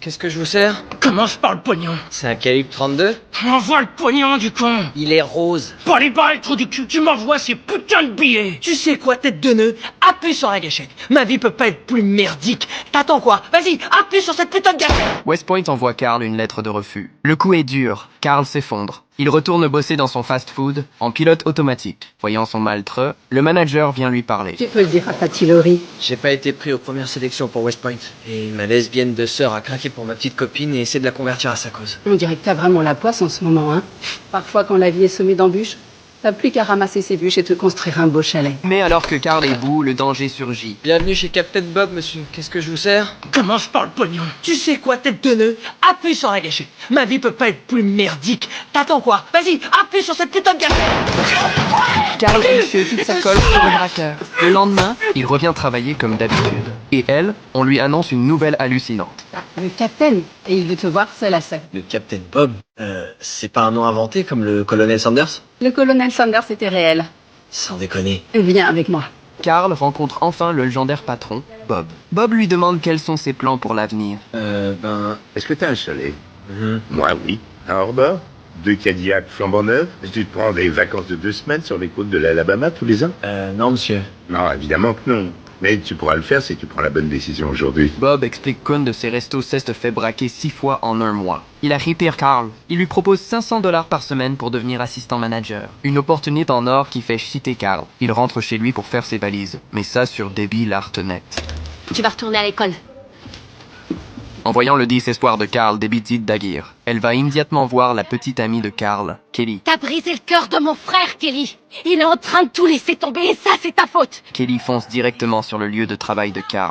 qu'est-ce que je vous sers? Commence par le pognon. C'est un calibre 32? Envoie le pognon du con. Il est rose. Pas les balles, trou du cul. Tu m'envoies ces putains de billets. Tu sais quoi, tête de nœud? Appuie sur la gâchette. Ma vie peut pas être plus merdique. T'attends quoi? Vas-y, appuie sur cette putain de gâchette. West Point envoie Carl une lettre de refus. Le coup est dur. Carl s'effondre. Il retourne bosser dans son fast-food en pilote automatique. Voyant son maltre, le manager vient lui parler. Tu peux le dire à Patty Laurie. J'ai pas été pris aux premières sélections pour West Point. Et ma lesbienne de sœur a craqué pour ma petite copine et essaie de la convertir à sa cause. On dirait que t'as vraiment la poisse en ce moment, hein. Parfois, quand la vie est semée d'embûches, t'as plus qu'à ramasser ses bûches et te construire un beau chalet. Mais alors que Carl est bout, le danger surgit. Bienvenue chez Captain Bob, monsieur. Qu'est-ce que je vous sers? Commence par le pognon. Tu sais quoi, tête de nœud? Appuie sur la gâchette. Ma vie peut pas être plus merdique. T'attends quoi? Vas-y, appuie sur cette putain de gâchette. Carl toute sa colle sur le braqueur. Le lendemain, il revient travailler comme d'habitude. Et elle, on lui annonce une nouvelle hallucinante. Le capitaine, et il veut te voir seul à seul. Le Captain Bob? C'est pas un nom inventé comme le colonel Sanders? Le colonel Sanders était réel. Sans déconner. Viens avec moi. Carl rencontre enfin le légendaire patron, Bob. Bob lui demande quels sont ses plans pour l'avenir. Est-ce que t'as un chalet? Mhm. Moi, oui. Un hors-bord? 2 Cadillacs flambant neufs? Tu te prends des vacances de 2 semaines sur les côtes de l'Alabama tous les ans? Non, monsieur. Non, évidemment que non. Mais tu pourras le faire si tu prends la bonne décision aujourd'hui. Bob explique qu'un de ses restos s'est fait braquer 6 fois en un mois. Il a ri pire Carl. Il lui propose $500 par semaine pour devenir assistant manager. Une opportunité en or qui fait chiter Carl. Il rentre chez lui pour faire ses valises. Mais ça sur Debbie l'Artenet. Tu vas retourner à l'école. En voyant le désespoir de Carl, Debbie dit d'agir. Elle va immédiatement voir la petite amie de Carl, Kelly. T'as brisé le cœur de mon frère, Kelly. Il est en train de tout laisser tomber et ça, c'est ta faute. Kelly fonce directement sur le lieu de travail de Carl.